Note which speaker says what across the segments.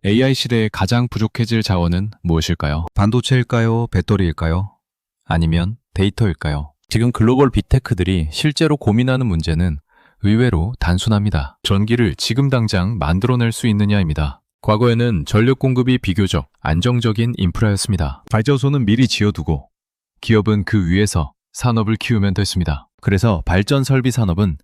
Speaker 1: AI 시대에 가장 부족해질 자원은 무엇일까요?
Speaker 2: 반도체일까요? 배터리일까요?
Speaker 1: 아니면 데이터일까요? 지금 글로벌 빅테크들이 실제로 고민하는 문제는 의외로 단순합니다. 전기를 지금 당장 만들어낼 수 있느냐입니다. 과거에는 전력 공급이 비교적 안정적인 인프라였습니다. 발전소는 미리 지어두고 기업은 그 위에서 산업을 키우면 됐습니다. 그래서 발전 설비 산업은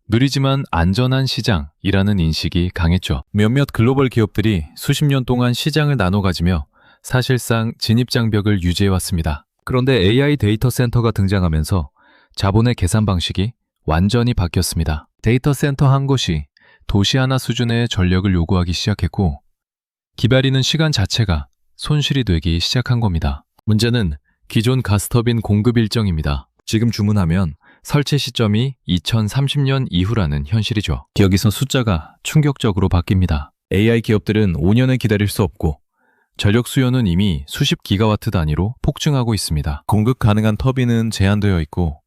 Speaker 1: 느리지만 안전한 시장이라는 인식이 강했죠. 몇몇 글로벌 기업들이 수십 년 동안 시장을 나눠 가지며 사실상 진입장벽을 유지해왔습니다. 그런데 AI 데이터 센터가 등장하면서 자본의 계산 방식이 완전히 바뀌었습니다. 데이터 센터 한 곳이 도시 하나 수준의 전력을 요구하기 시작했고 기다리는 시간 자체가 손실이 되기 시작한 겁니다. 문제는 기존 가스터빈 공급 일정입니다. 지금 주문하면 설치 시점이 2030년 이후라는 현실이죠. 여기서 숫자가 충격적으로 바뀝니다. AI 기업들은 5년을 기다릴 수 없고 전력 수요는 이미 수십 기가와트 단위로 폭증하고 있습니다. 공급 가능한 터빈은 제한되어 있고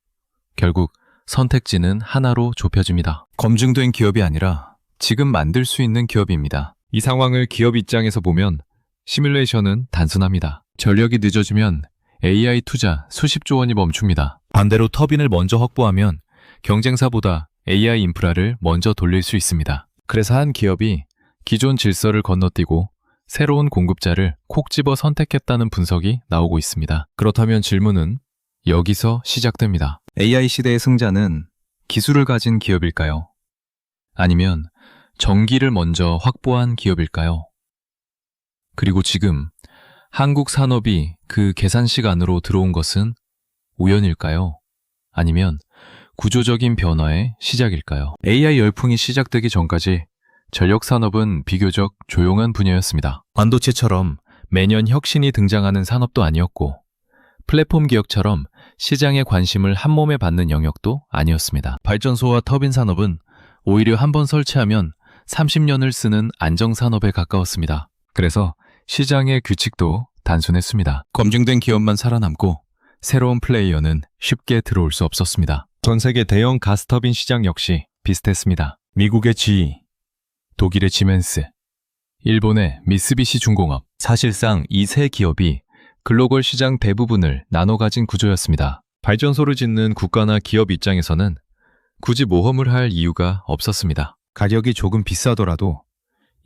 Speaker 1: 결국 선택지는 하나로 좁혀집니다. 검증된 기업이 아니라 지금 만들 수 있는 기업입니다. 이 상황을 기업 입장에서 보면 시뮬레이션은 단순합니다. 전력이 늦어지면 AI 투자 수십조 원이 멈춥니다. 반대로 터빈을 먼저 확보하면 경쟁사보다 AI 인프라를 먼저 돌릴 수 있습니다. 그래서 한 기업이 기존 질서를 건너뛰고 새로운 공급자를 콕 집어 선택했다는 분석이 나오고 있습니다. 그렇다면 질문은 여기서 시작됩니다. AI 시대의 승자는 기술을 가진 기업일까요? 아니면 전기를 먼저 확보한 기업일까요? 그리고 지금 한국 산업이 그 계산식 안으로 들어온 것은 우연일까요? 아니면 구조적인 변화의 시작일까요? AI 열풍이 시작되기 전까지 전력 산업은 비교적 조용한 분야였습니다. 반도체처럼 매년 혁신이 등장하는 산업도 아니었고 플랫폼 기업처럼 시장의 관심을 한몸에 받는 영역도 아니었습니다. 발전소와 터빈 산업은 오히려 한번 설치하면 30년을 쓰는 안정산업에 가까웠습니다. 그래서 시장의 규칙도 단순했습니다. 검증된 기업만 살아남고 새로운 플레이어는 쉽게 들어올 수 없었습니다. 전 세계 대형 가스터빈 시장 역시 비슷했습니다. 미국의 GE, 독일의 지멘스, 일본의 미쓰비시 중공업, 사실상 이 세 기업이 글로벌 시장 대부분을 나눠 가진 구조였습니다. 발전소를 짓는 국가나 기업 입장에서는 굳이 모험을 할 이유가 없었습니다. 가격이 조금 비싸더라도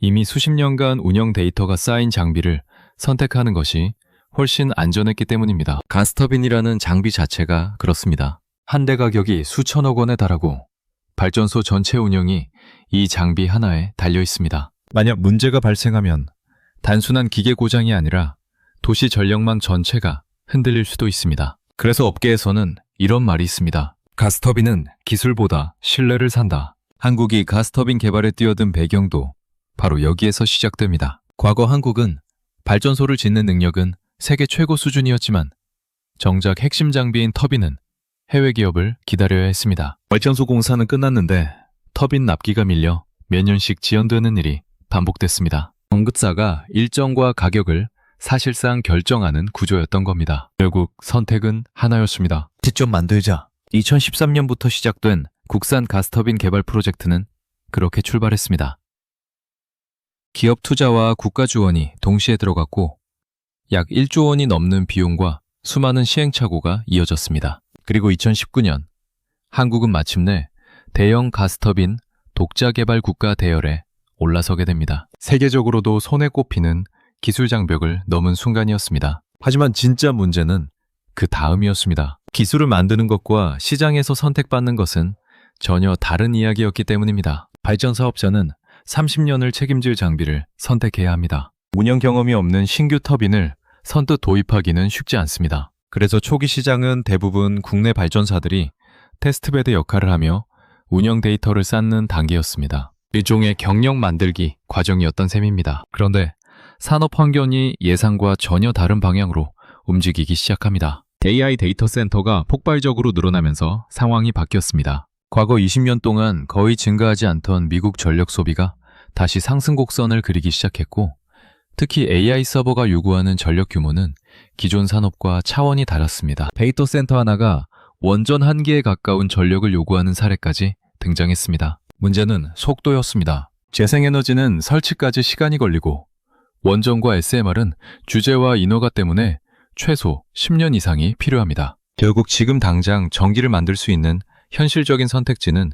Speaker 1: 이미 수십 년간 운영 데이터가 쌓인 장비를 선택하는 것이 훨씬 안전했기 때문입니다. 가스터빈이라는 장비 자체가 그렇습니다. 한 대 가격이 수천억 원에 달하고 발전소 전체 운영이 이 장비 하나에 달려 있습니다. 만약 문제가 발생하면 단순한 기계 고장이 아니라 도시 전력망 전체가 흔들릴 수도 있습니다. 그래서 업계에서는 이런 말이 있습니다. 가스터빈은 기술보다 신뢰를 산다. 한국이 가스터빈 개발에 뛰어든 배경도 바로 여기에서 시작됩니다. 과거 한국은 발전소를 짓는 능력은 세계 최고 수준이었지만 정작 핵심 장비인 터빈은 해외 기업을 기다려야 했습니다. 발전소 공사는 끝났는데 터빈 납기가 밀려 몇 년씩 지연되는 일이 반복됐습니다. 공급사가 일정과 가격을 사실상 결정하는 구조였던 겁니다. 결국 선택은 하나였습니다. 직접 만들자. 2013년부터 시작된 국산 가스터빈 개발 프로젝트는 그렇게 출발했습니다. 기업 투자와 국가 지원이 동시에 들어갔고 약 1조 원이 넘는 비용과 수많은 시행착오가 이어졌습니다. 그리고 2019년 한국은 마침내 대형 가스터빈 독자 개발 국가 대열에 올라서게 됩니다. 세계적으로도 손에 꼽히는 기술 장벽을 넘은 순간이었습니다. 하지만 진짜 문제는 그 다음이었습니다. 기술을 만드는 것과 시장에서 선택받는 것은 전혀 다른 이야기였기 때문입니다. 발전 사업자는 30년을 책임질 장비를 선택해야 합니다. 운영 경험이 없는 신규 터빈을 선뜻 도입하기는 쉽지 않습니다. 그래서 초기 시장은 대부분 국내 발전사들이 테스트베드 역할을 하며 운영 데이터를 쌓는 단계였습니다. 일종의 경력 만들기 과정이었던 셈입니다. 그런데 산업 환경이 예상과 전혀 다른 방향으로 움직이기 시작합니다. AI 데이터 센터가 폭발적으로 늘어나면서 상황이 바뀌었습니다. 과거 20년 동안 거의 증가하지 않던 미국 전력 소비가 다시 상승 곡선을 그리기 시작했고 특히 AI 서버가 요구하는 전력 규모는 기존 산업과 차원이 달랐습니다. 데이터 센터 하나가 원전 한기에 가까운 전력을 요구하는 사례까지 등장했습니다. 문제는 속도였습니다. 재생에너지는 설치까지 시간이 걸리고 원전과 SMR은 주제와 인허가 때문에 최소 10년 이상이 필요합니다. 결국 지금 당장 전기를 만들 수 있는 현실적인 선택지는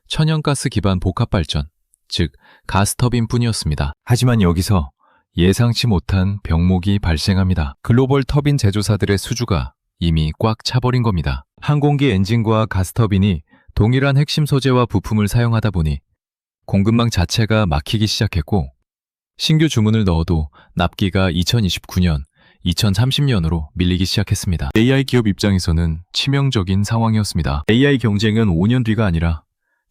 Speaker 1: 천연가스 기반 복합발전, 즉 가스터빈 뿐이었습니다. 하지만 여기서 예상치 못한 병목이 발생합니다. 글로벌 터빈 제조사들의 수주가 이미 꽉 차버린 겁니다. 항공기 엔진과 가스터빈이 동일한 핵심 소재와 부품을 사용하다 보니 공급망 자체가 막히기 시작했고, 신규 주문을 넣어도 납기가 2029년, 2030년으로 밀리기 시작했습니다. AI 기업 입장에서는 치명적인 상황이었습니다. AI 경쟁은 5년 뒤가 아니라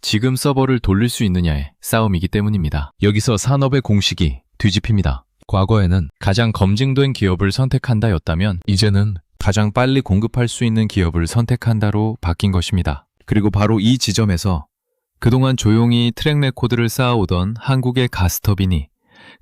Speaker 1: 지금 서버를 돌릴 수 있느냐의 싸움이기 때문입니다. 여기서 산업의 공식이 뒤집힙니다. 과거에는 가장 검증된 기업을 선택한다였다면 이제는 가장 빨리 공급할 수 있는 기업을 선택한다로 바뀐 것입니다. 그리고 바로 이 지점에서 그동안 조용히 트랙 레코드를 쌓아오던 한국의 가스터빈이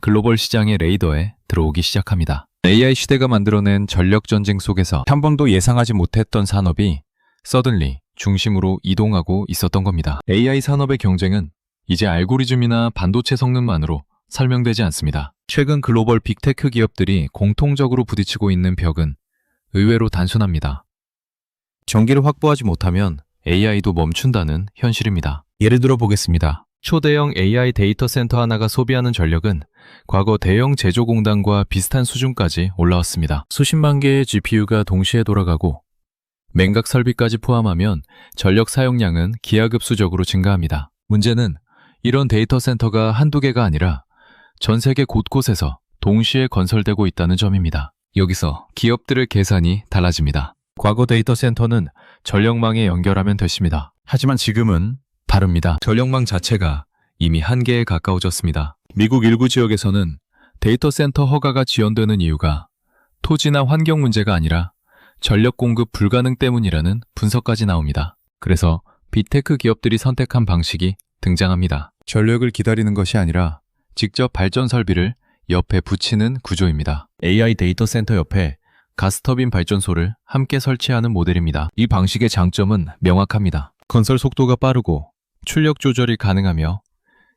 Speaker 1: 글로벌 시장의 레이더에 들어오기 시작합니다. AI 시대가 만들어낸 전력 전쟁 속에서 한 번도 예상하지 못했던 산업이 서든리 중심으로 이동하고 있었던 겁니다. AI 산업의 경쟁은 이제 알고리즘이나 반도체 성능만으로 설명되지 않습니다. 최근 글로벌 빅테크 기업들이 공통적으로 부딪히고 있는 벽은 의외로 단순합니다. 전기를 확보하지 못하면 AI도 멈춘다는 현실입니다. 예를 들어 보겠습니다. 초대형 AI 데이터 센터 하나가 소비하는 전력은 과거 대형 제조공단과 비슷한 수준까지 올라왔습니다. 수십만 개의 GPU가 동시에 돌아가고 냉각 설비까지 포함하면 전력 사용량은 기하급수적으로 증가합니다. 문제는 이런 데이터 센터가 한두 개가 아니라 전 세계 곳곳에서 동시에 건설되고 있다는 점입니다. 여기서 기업들의 계산이 달라집니다. 과거 데이터 센터는 전력망에 연결하면 됐습니다. 하지만 지금은 다릅니다. 전력망 자체가 이미 한계에 가까워졌습니다. 미국 일부 지역에서는 데이터 센터 허가가 지연되는 이유가 토지나 환경 문제가 아니라 전력 공급 불가능 때문이라는 분석까지 나옵니다. 그래서 빅테크 기업들이 선택한 방식이 등장합니다. 전력을 기다리는 것이 아니라 직접 발전 설비를 옆에 붙이는 구조입니다. AI 데이터 센터 옆에 가스터빈 발전소를 함께 설치하는 모델입니다. 이 방식의 장점은 명확합니다. 건설 속도가 빠르고 출력 조절이 가능하며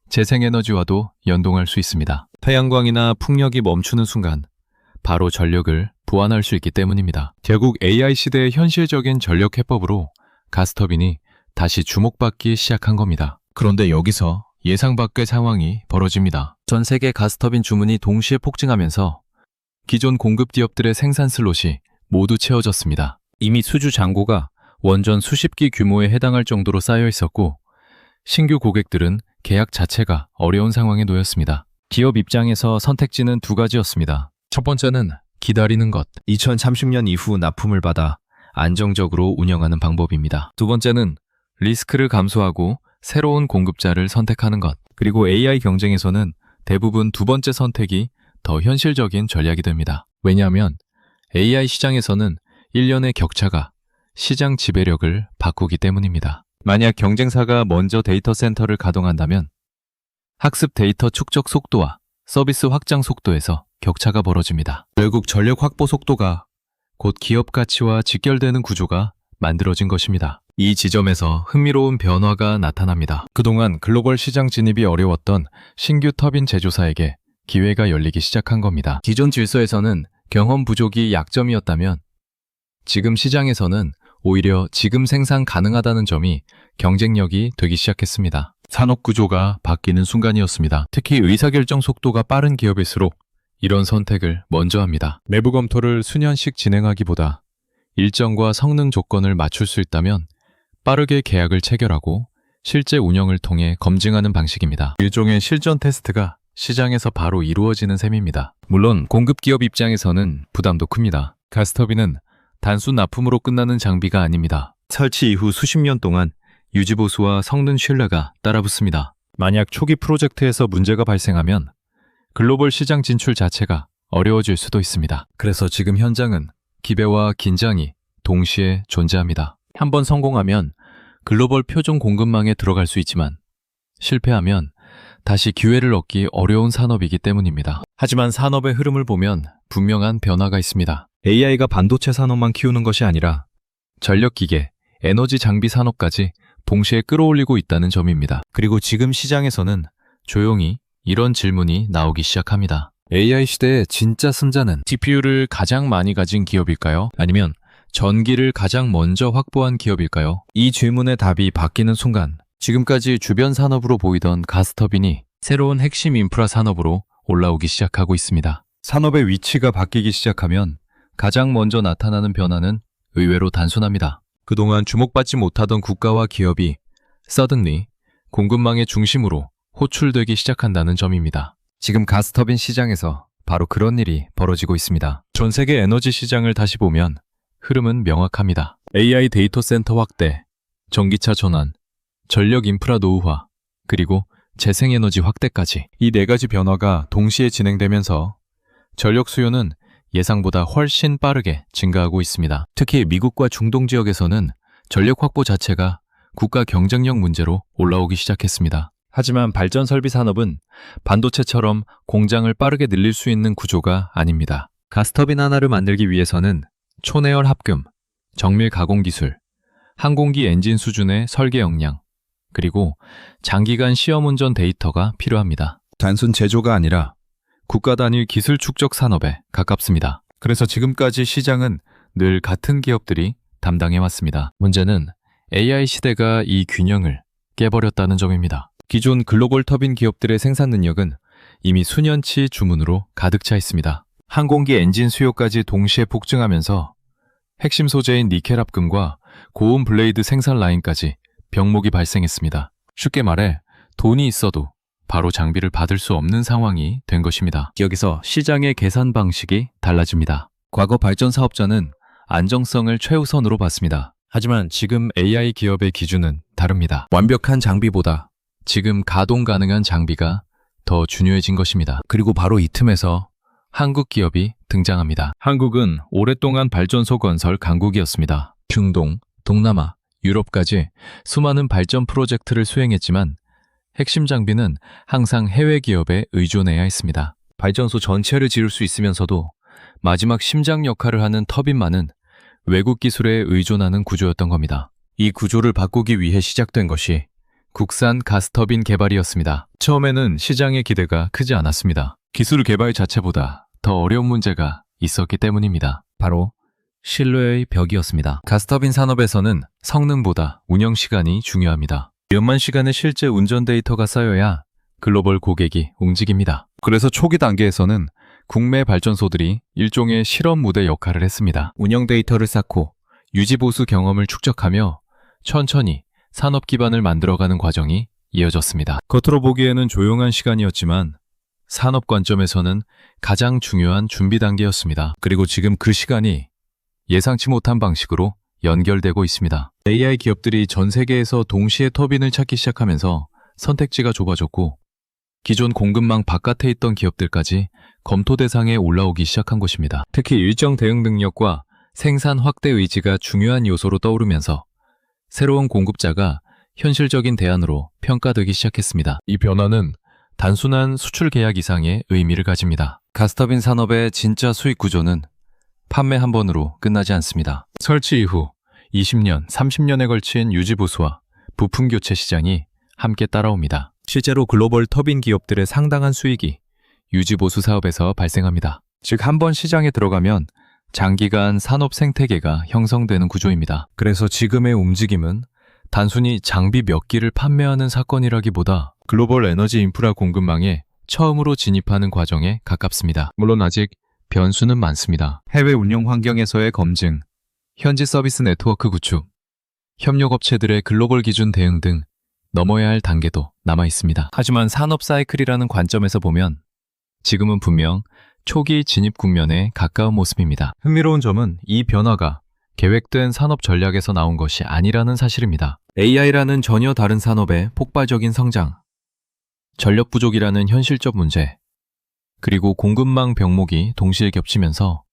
Speaker 1: 재생에너지와도 연동할 수 있습니다. 태양광이나 풍력이 멈추는 순간 바로 전력을 보완할 수 있기 때문입니다. 결국 AI 시대의 현실적인 전력 해법으로 가스터빈이 다시 주목받기 시작한 겁니다. 그런데 여기서 예상 밖의 상황이 벌어집니다. 전 세계 가스터빈 주문이 동시에 폭증하면서 기존 공급 기업들의 생산 슬롯이 모두 채워졌습니다. 이미 수주 잔고가 원전 수십 기 규모에 해당할 정도로 쌓여 있었고, 신규 고객들은 계약 자체가 어려운 상황에 놓였습니다. 기업 입장에서 선택지는 두 가지였습니다. 첫 번째는 기다리는 것, 2030년 이후 납품을 받아 안정적으로 운영하는 방법입니다. 두 번째는 리스크를 감수하고 새로운 공급자를 선택하는 것. 그리고 AI 경쟁에서는 대부분 두 번째 선택이 더 현실적인 전략이 됩니다. 왜냐하면 AI 시장에서는 1년의 격차가 시장 지배력을 바꾸기 때문입니다. 만약 경쟁사가 먼저 데이터 센터를 가동한다면 학습 데이터 축적 속도와 서비스 확장 속도에서 격차가 벌어집니다. 결국 전력 확보 속도가 곧 기업 가치와 직결되는 구조가 만들어진 것입니다. 이 지점에서 흥미로운 변화가 나타납니다. 그동안 글로벌 시장 진입이 어려웠던 신규 터빈 제조사에게 기회가 열리기 시작한 겁니다. 기존 질서에서는 경험 부족이 약점이었다면 지금 시장에서는 오히려 지금 생산 가능하다는 점이 경쟁력이 되기 시작했습니다. 산업 구조가 바뀌는 순간이었습니다. 특히 의사결정 속도가 빠른 기업일수록 이런 선택을 먼저 합니다. 내부 검토를 수년씩 진행하기보다 일정과 성능 조건을 맞출 수 있다면 빠르게 계약을 체결하고 실제 운영을 통해 검증하는 방식입니다. 일종의 실전 테스트가 시장에서 바로 이루어지는 셈입니다. 물론 공급기업 입장에서는 부담도 큽니다. 가스터빈은 단순 납품으로 끝나는 장비가 아닙니다. 설치 이후 수십 년 동안 유지보수와 성능 신뢰가 따라붙습니다. 만약 초기 프로젝트에서 문제가 발생하면 글로벌 시장 진출 자체가 어려워질 수도 있습니다. 그래서 지금 현장은 기배와 긴장이 동시에 존재합니다. 한번 성공하면 글로벌 표준 공급망에 들어갈 수 있지만 실패하면 다시 기회를 얻기 어려운 산업이기 때문입니다. 하지만 산업의 흐름을 보면 분명한 변화가 있습니다. AI가 반도체 산업만 키우는 것이 아니라 전력기계, 에너지 장비 산업까지 동시에 끌어올리고 있다는 점입니다. 그리고 지금 시장에서는 조용히 이런 질문이 나오기 시작합니다. AI 시대의 진짜 승자는 CPU를 가장 많이 가진 기업일까요? 아니면 전기를 가장 먼저 확보한 기업일까요? 이 질문의 답이 바뀌는 순간 지금까지 주변 산업으로 보이던 가스터빈이 새로운 핵심 인프라 산업으로 올라오기 시작하고 있습니다. 산업의 위치가 바뀌기 시작하면 가장 먼저 나타나는 변화는 의외로 단순합니다. 그동안 주목받지 못하던 국가와 기업이 suddenly 공급망의 중심으로 호출되기 시작한다는 점입니다. 지금 가스터빈 시장에서 바로 그런 일이 벌어지고 있습니다. 전 세계 에너지 시장을 다시 보면 흐름은 명확합니다. AI 데이터 센터 확대, 전기차 전환, 전력 인프라 노후화, 그리고 재생에너지 확대까지 이 네 가지 변화가 동시에 진행되면서 전력 수요는 예상보다 훨씬 빠르게 증가하고 있습니다. 특히 미국과 중동 지역에서는 전력 확보 자체가 국가 경쟁력 문제로 올라오기 시작했습니다. 하지만 발전 설비 산업은 반도체처럼 공장을 빠르게 늘릴 수 있는 구조가 아닙니다. 가스터빈 하나를 만들기 위해서는 초내열 합금, 정밀 가공 기술, 항공기 엔진 수준의 설계 역량, 그리고 장기간 시험 운전 데이터가 필요합니다. 단순 제조가 아니라 국가 단위 기술 축적 산업에 가깝습니다. 그래서 지금까지 시장은 늘 같은 기업들이 담당해왔습니다. 문제는 AI 시대가 이 균형을 깨버렸다는 점입니다. 기존 글로벌 터빈 기업들의 생산 능력은 이미 수년치 주문으로 가득 차 있습니다. 항공기 엔진 수요까지 동시에 폭증하면서 핵심 소재인 니켈 합금과 고온 블레이드 생산 라인까지 병목이 발생했습니다. 쉽게 말해 돈이 있어도 바로 장비를 받을 수 없는 상황이 된 것입니다. 여기서 시장의 계산 방식이 달라집니다. 과거 발전 사업자는 안정성을 최우선으로 봤습니다. 하지만 지금 AI 기업의 기준은 다릅니다. 완벽한 장비보다 지금 가동 가능한 장비가 더 중요해진 것입니다. 그리고 바로 이 틈에서 한국 기업이 등장합니다. 한국은 오랫동안 발전소 건설 강국이었습니다. 중동, 동남아, 유럽까지 수많은 발전 프로젝트를 수행했지만 핵심 장비는 항상 해외 기업에 의존해야 했습니다. 발전소 전체를 지을 수 있으면서도 마지막 심장 역할을 하는 터빈만은 외국 기술에 의존하는 구조였던 겁니다. 이 구조를 바꾸기 위해 시작된 것이 국산 가스터빈 개발이었습니다. 처음에는 시장의 기대가 크지 않았습니다. 기술 개발 자체보다 더 어려운 문제가 있었기 때문입니다. 바로 신뢰의 벽이었습니다. 가스터빈 산업에서는 성능보다 운영 시간이 중요합니다. 몇만 시간의 실제 운전 데이터가 쌓여야 글로벌 고객이 움직입니다. 그래서 초기 단계에서는 국내 발전소들이 일종의 실험 무대 역할을 했습니다. 운영 데이터를 쌓고 유지 보수 경험을 축적하며 천천히 산업 기반을 만들어가는 과정이 이어졌습니다. 겉으로 보기에는 조용한 시간이었지만 산업 관점에서는 가장 중요한 준비 단계였습니다. 그리고 지금 그 시간이 예상치 못한 방식으로 연결되고 있습니다. AI 기업들이 전 세계에서 동시에 터빈을 찾기 시작하면서 선택지가 좁아졌고 기존 공급망 바깥에 있던 기업들까지 검토 대상에 올라오기 시작한 것입니다. 특히 일정 대응 능력과 생산 확대 의지가 중요한 요소로 떠오르면서 새로운 공급자가 현실적인 대안으로 평가되기 시작했습니다. 이 변화는 단순한 수출 계약 이상의 의미를 가집니다. 가스터빈 산업의 진짜 수익 구조는 판매 한 번으로 끝나지 않습니다. 설치 이후 20년, 30년에 걸친 유지보수와 부품 교체 시장이 함께 따라옵니다. 실제로 글로벌 터빈 기업들의 상당한 수익이 유지보수 사업에서 발생합니다. 즉, 한 번 시장에 들어가면 장기간 산업 생태계가 형성되는 구조입니다. 그래서 지금의 움직임은 단순히 장비 몇 기를 판매하는 사건이라기보다 글로벌 에너지 인프라 공급망에 처음으로 진입하는 과정에 가깝습니다. 물론 아직 변수는 많습니다. 해외 운영 환경에서의 검증, 현지 서비스 네트워크 구축, 협력업체들의 글로벌 기준 대응 등 넘어야 할 단계도 남아 있습니다. 하지만 산업 사이클이라는 관점에서 보면 지금은 분명 초기 진입 국면에 가까운 모습입니다. 흥미로운 점은 이 변화가 계획된 산업 전략에서 나온 것이 아니라는 사실입니다. AI라는 전혀 다른 산업의 폭발적인 성장, 전력 부족이라는 현실적 문제, 그리고 공급망 병목이 동시에 겹치면서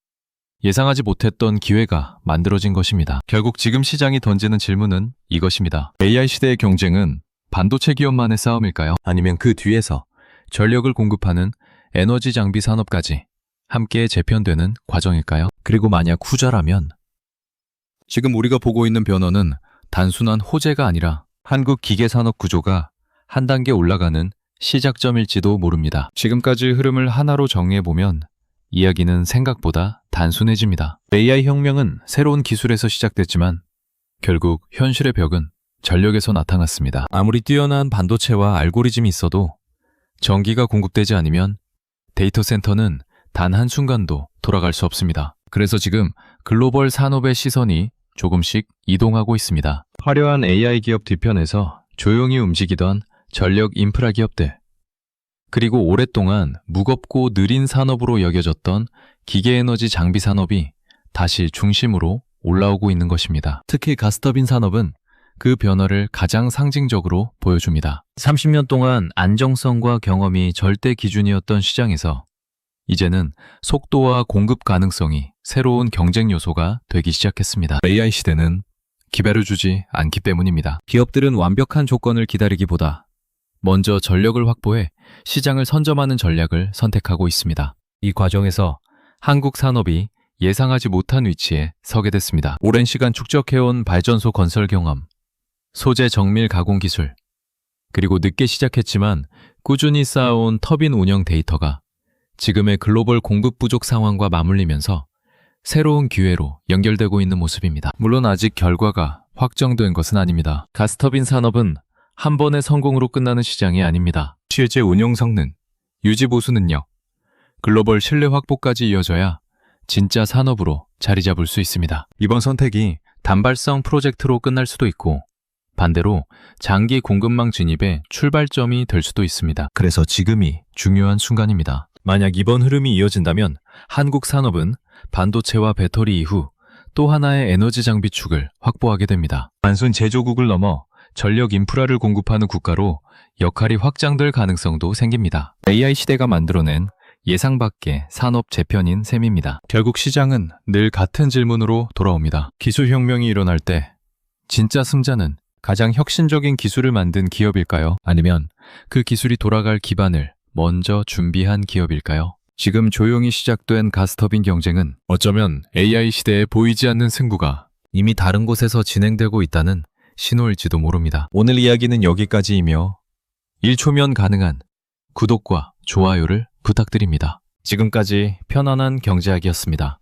Speaker 1: 예상하지 못했던 기회가 만들어진 것입니다. 결국 지금 시장이 던지는 질문은 이것입니다. AI 시대의 경쟁은 반도체 기업만의 싸움일까요? 아니면 그 뒤에서 전력을 공급하는 에너지 장비 산업까지 함께 재편되는 과정일까요? 그리고 만약 후자라면 지금 우리가 보고 있는 변화는 단순한 호재가 아니라 한국 기계산업 구조가 한 단계 올라가는 시작점일지도 모릅니다. 지금까지 흐름을 하나로 정리해보면 이야기는 생각보다 단순해집니다. AI 혁명은 새로운 기술에서 시작됐지만 결국 현실의 벽은 전력에서 나타났습니다. 아무리 뛰어난 반도체와 알고리즘이 있어도 전기가 공급되지 않으면 데이터 센터는 단 한순간도 돌아갈 수 없습니다. 그래서 지금 글로벌 산업의 시선이 조금씩 이동하고 있습니다. 화려한 AI 기업 뒤편에서 조용히 움직이던 전력 인프라 기업들, 그리고 오랫동안 무겁고 느린 산업으로 여겨졌던 기계에너지 장비 산업이 다시 중심으로 올라오고 있는 것입니다. 특히 가스터빈 산업은 그 변화를 가장 상징적으로 보여줍니다. 30년 동안 안정성과 경험이 절대 기준이었던 시장에서 이제는 속도와 공급 가능성이 새로운 경쟁 요소가 되기 시작했습니다. AI 시대는 기회를 주지 않기 때문입니다. 기업들은 완벽한 조건을 기다리기보다 먼저 전력을 확보해 시장을 선점하는 전략을 선택하고 있습니다. 이 과정에서 한국 산업이 예상하지 못한 위치에 서게 됐습니다. 오랜 시간 축적해온 발전소 건설 경험, 소재 정밀 가공 기술, 그리고 늦게 시작했지만 꾸준히 쌓아온 터빈 운영 데이터가 지금의 글로벌 공급 부족 상황과 맞물리면서 새로운 기회로 연결되고 있는 모습입니다. 물론 아직 결과가 확정된 것은 아닙니다. 가스터빈 산업은 한 번의 성공으로 끝나는 시장이 아닙니다. 실제 운용 성능, 유지 보수 능력, 글로벌 신뢰 확보까지 이어져야 진짜 산업으로 자리 잡을 수 있습니다. 이번 선택이 단발성 프로젝트로 끝날 수도 있고 반대로 장기 공급망 진입의 출발점이 될 수도 있습니다. 그래서 지금이 중요한 순간입니다. 만약 이번 흐름이 이어진다면 한국 산업은 반도체와 배터리 이후 또 하나의 에너지 장비 축을 확보하게 됩니다. 단순 제조국을 넘어 전력 인프라를 공급하는 국가로 역할이 확장될 가능성도 생깁니다. AI 시대가 만들어낸 예상 밖의 산업 재편인 셈입니다. 결국 시장은 늘 같은 질문으로 돌아옵니다. 기술 혁명이 일어날 때 진짜 승자는 가장 혁신적인 기술을 만든 기업일까요? 아니면 그 기술이 돌아갈 기반을 먼저 준비한 기업일까요? 지금 조용히 시작된 가스터빈 경쟁은 어쩌면 AI 시대에 보이지 않는 승부가 이미 다른 곳에서 진행되고 있다는 신호일지도 모릅니다. 오늘 이야기는 여기까지이며 1초면 가능한 구독과 좋아요를 부탁드립니다. 지금까지 편안한 경제학이었습니다.